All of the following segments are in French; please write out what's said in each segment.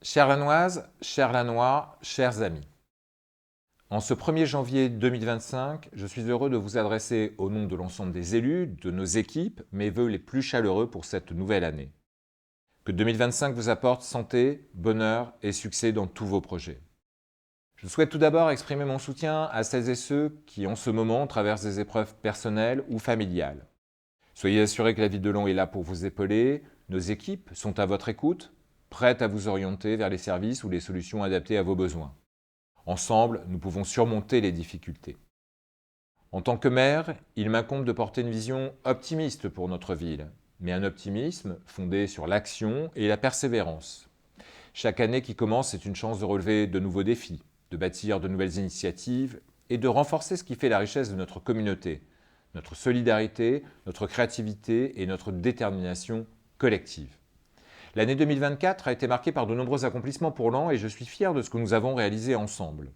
Chère Lannoise, chers Lannois, chers amis. En ce 1er janvier 2025, je suis heureux de vous adresser au nom de l'ensemble des élus, de nos équipes, mes vœux les plus chaleureux pour cette nouvelle année. Que 2025 vous apporte santé, bonheur et succès dans tous vos projets. Je souhaite tout d'abord exprimer mon soutien à celles et ceux qui, en ce moment, traversent des épreuves personnelles ou familiales. Soyez assurés que la ville de Laon est là pour vous épauler, nos équipes sont à votre écoute, prêtes à vous orienter vers les services ou les solutions adaptées à vos besoins. Ensemble, nous pouvons surmonter les difficultés. En tant que maire, il m'incombe de porter une vision optimiste pour notre ville, mais un optimisme fondé sur l'action et la persévérance. Chaque année qui commence est une chance de relever de nouveaux défis, de bâtir de nouvelles initiatives et de renforcer ce qui fait la richesse de notre communauté, notre solidarité, notre créativité et notre détermination collective. L'année 2024 a été marquée par de nombreux accomplissements pour Laon et je suis fier de ce que nous avons réalisé ensemble.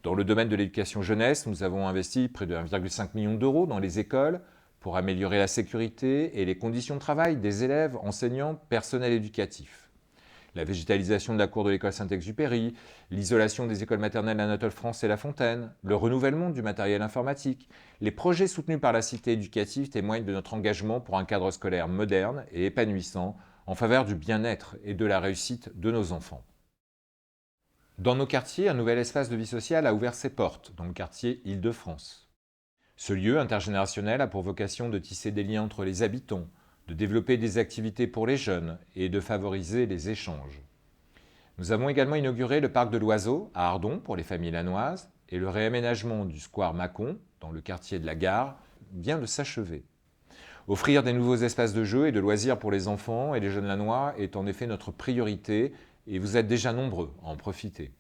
Dans le domaine de l'éducation jeunesse, nous avons investi près de 1,5 million d'euros dans les écoles pour améliorer la sécurité et les conditions de travail des élèves, enseignants, personnel éducatif. La végétalisation de la cour de l'école Saint-Exupéry, l'isolation des écoles maternelles Anatole France et La Fontaine, le renouvellement du matériel informatique, les projets soutenus par la cité éducative témoignent de notre engagement pour un cadre scolaire moderne et épanouissant en faveur du bien-être et de la réussite de nos enfants. Dans nos quartiers, un nouvel espace de vie sociale a ouvert ses portes, dans le quartier Île-de-France. Ce lieu intergénérationnel a pour vocation de tisser des liens entre les habitants, de développer des activités pour les jeunes et de favoriser les échanges. Nous avons également inauguré le parc de l'Oiseau à Ardon pour les familles lannoises et le réaménagement du square Mâcon, dans le quartier de la Gare, vient de s'achever. Offrir des nouveaux espaces de jeu et de loisirs pour les enfants et les jeunes lannois est en effet notre priorité et vous êtes déjà nombreux à en profiter.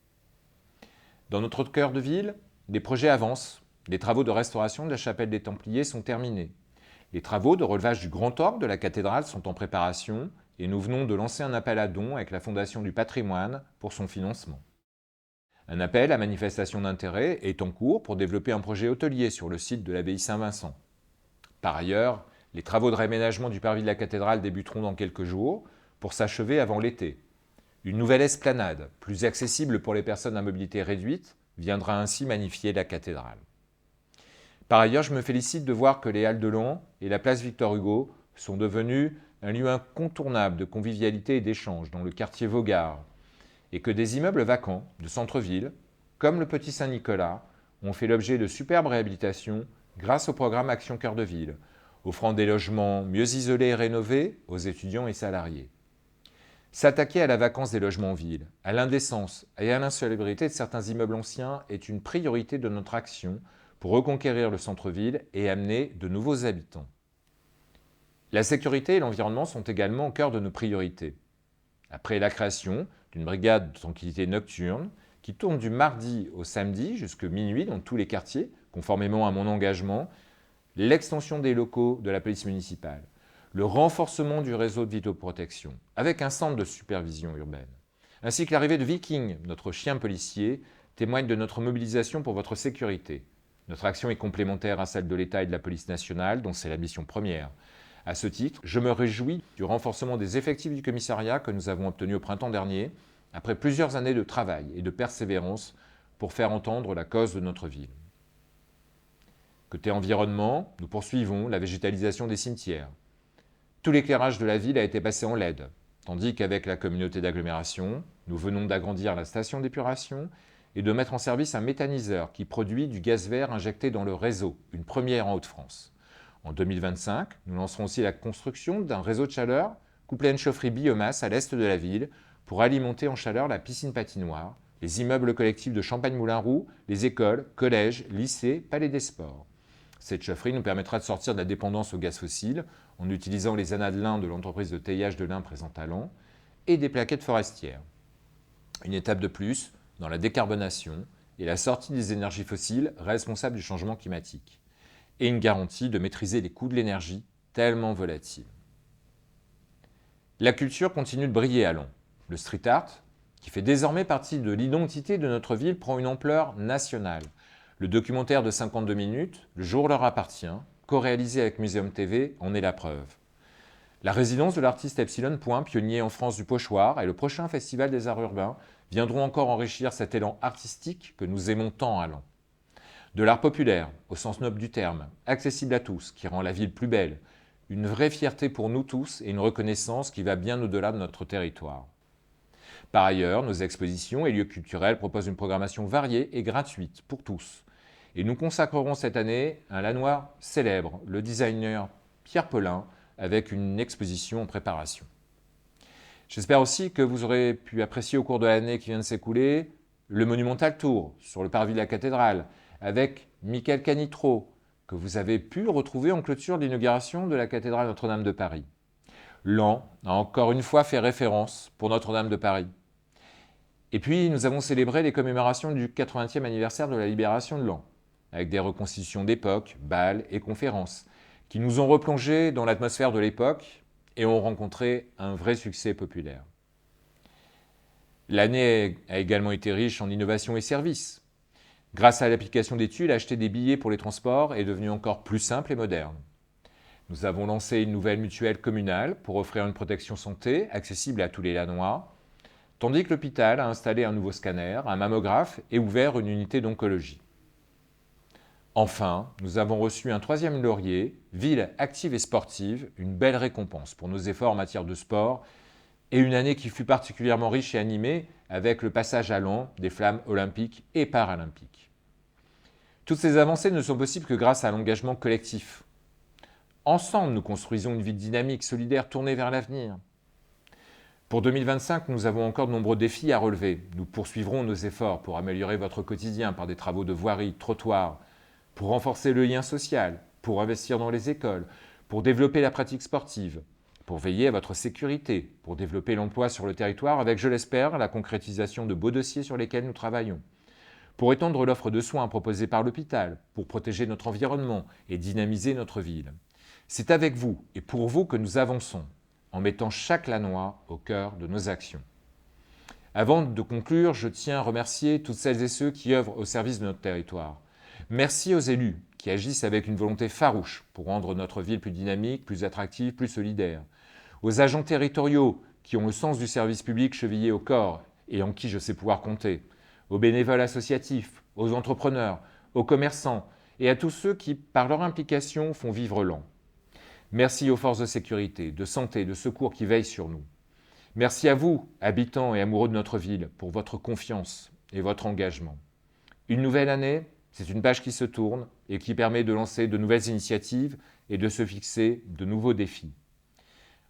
Dans notre cœur de ville, les projets avancent. Les travaux de restauration de la chapelle des Templiers sont terminés. Les travaux de relevage du grand orgue de la cathédrale sont en préparation et nous venons de lancer un appel à dons avec la Fondation du patrimoine pour son financement. Un appel à manifestation d'intérêt est en cours pour développer un projet hôtelier sur le site de l'abbaye Saint-Vincent. Par ailleurs, les travaux de réaménagement du parvis de la cathédrale débuteront dans quelques jours pour s'achever avant l'été. Une nouvelle esplanade, plus accessible pour les personnes à mobilité réduite, viendra ainsi magnifier la cathédrale. Par ailleurs, je me félicite de voir que les Halles de Laon et la place Victor Hugo sont devenus un lieu incontournable de convivialité et d'échange dans le quartier Vaugard, et que des immeubles vacants de centre-ville, comme le Petit Saint-Nicolas, ont fait l'objet de superbes réhabilitations grâce au programme Action Cœur de Ville, offrant des logements mieux isolés et rénovés aux étudiants et salariés. S'attaquer à la vacance des logements en ville, à l'indécence et à l'insalubrité de certains immeubles anciens est une priorité de notre action pour reconquérir le centre-ville et amener de nouveaux habitants. La sécurité et l'environnement sont également au cœur de nos priorités. Après la création d'une brigade de tranquillité nocturne qui tourne du mardi au samedi jusqu'à minuit dans tous les quartiers, conformément à mon engagement, l'extension des locaux de la police municipale, le renforcement du réseau de vidéoprotection, avec un centre de supervision urbaine, ainsi que l'arrivée de Viking, notre chien policier, témoigne de notre mobilisation pour votre sécurité. Notre action est complémentaire à celle de l'État et de la police nationale, dont c'est la mission première. À ce titre, je me réjouis du renforcement des effectifs du commissariat que nous avons obtenu au printemps dernier, après plusieurs années de travail et de persévérance pour faire entendre la cause de notre ville. Côté environnement, nous poursuivons la végétalisation des cimetières. Tout l'éclairage de la ville a été passé en LED, tandis qu'avec la communauté d'agglomération, nous venons d'agrandir la station d'épuration et de mettre en service un méthaniseur qui produit du gaz vert injecté dans le réseau, une première en Hauts-de-France. En 2025, nous lancerons aussi la construction d'un réseau de chaleur couplé à une chaufferie biomasse à l'est de la ville pour alimenter en chaleur la piscine patinoire, les immeubles collectifs de Champagne-Moulin-Roux, les écoles, collèges, lycées, palais des sports. Cette chaufferie nous permettra de sortir de la dépendance au gaz fossile en utilisant les anas de lin de l'entreprise de taillage de lin présente à Laon et des plaquettes forestières. Une étape de plus dans la décarbonation et la sortie des énergies fossiles responsables du changement climatique. Et une garantie de maîtriser les coûts de l'énergie tellement volatiles. La culture continue de briller à Laon. Le street art, qui fait désormais partie de l'identité de notre ville, prend une ampleur nationale. Le documentaire de 52 minutes, Le jour leur appartient, co-réalisé avec Muséum TV, en est la preuve. La résidence de l'artiste Epsilon Point, pionnier en France du pochoir, et le prochain Festival des Arts Urbains viendront encore enrichir cet élan artistique que nous aimons tant à Laon. De l'art populaire, au sens noble du terme, accessible à tous, qui rend la ville plus belle, une vraie fierté pour nous tous et une reconnaissance qui va bien au-delà de notre territoire. Par ailleurs, nos expositions et lieux culturels proposent une programmation variée et gratuite pour tous. Et nous consacrerons cette année un Lannois célèbre, le designer Pierre Pelin, avec une exposition en préparation. J'espère aussi que vous aurez pu apprécier au cours de l'année qui vient de s'écouler le Monumental Tour sur le parvis de la cathédrale avec Michael Canitro, que vous avez pu retrouver en clôture de l'inauguration de la cathédrale Notre-Dame de Paris. Laon a encore une fois fait référence pour Notre-Dame de Paris. Et puis, nous avons célébré les commémorations du 80e anniversaire de la libération de Laon, avec des reconstitutions d'époque, bals et conférences, qui nous ont replongés dans l'atmosphère de l'époque et ont rencontré un vrai succès populaire. L'année a également été riche en innovation et services. Grâce à l'application des tuiles, acheter des billets pour les transports est devenu encore plus simple et moderne. Nous avons lancé une nouvelle mutuelle communale pour offrir une protection santé accessible à tous les Lannois, tandis que l'hôpital a installé un nouveau scanner, un mammographe et ouvert une unité d'oncologie. Enfin, nous avons reçu un 3e laurier, Ville active et sportive, une belle récompense pour nos efforts en matière de sport et une année qui fut particulièrement riche et animée avec le passage à Laon des flammes olympiques et paralympiques. Toutes ces avancées ne sont possibles que grâce à l'engagement collectif. Ensemble, nous construisons une ville dynamique, solidaire, tournée vers l'avenir. Pour 2025, nous avons encore de nombreux défis à relever. Nous poursuivrons nos efforts pour améliorer votre quotidien par des travaux de voirie, trottoirs, pour renforcer le lien social, pour investir dans les écoles, pour développer la pratique sportive, pour veiller à votre sécurité, pour développer l'emploi sur le territoire avec, je l'espère, la concrétisation de beaux dossiers sur lesquels nous travaillons, pour étendre l'offre de soins proposée par l'hôpital, pour protéger notre environnement et dynamiser notre ville. C'est avec vous et pour vous que nous avançons, en mettant chaque Lannois au cœur de nos actions. Avant de conclure, je tiens à remercier toutes celles et ceux qui œuvrent au service de notre territoire. Merci aux élus qui agissent avec une volonté farouche pour rendre notre ville plus dynamique, plus attractive, plus solidaire. Aux agents territoriaux qui ont le sens du service public chevillé au corps et en qui je sais pouvoir compter. Aux bénévoles associatifs, aux entrepreneurs, aux commerçants et à tous ceux qui, par leur implication, font vivre Laon. Merci aux forces de sécurité, de santé, de secours qui veillent sur nous. Merci à vous, habitants et amoureux de notre ville, pour votre confiance et votre engagement. Une nouvelle année, c'est une page qui se tourne et qui permet de lancer de nouvelles initiatives et de se fixer de nouveaux défis.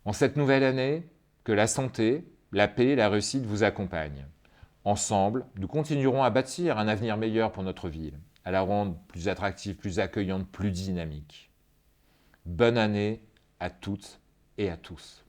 En cette nouvelle année, que la santé, la paix et la réussite vous accompagnent. Ensemble, nous continuerons à bâtir un avenir meilleur pour notre ville, à la rendre plus attractive, plus accueillante, plus dynamique. Bonne année à toutes et à tous.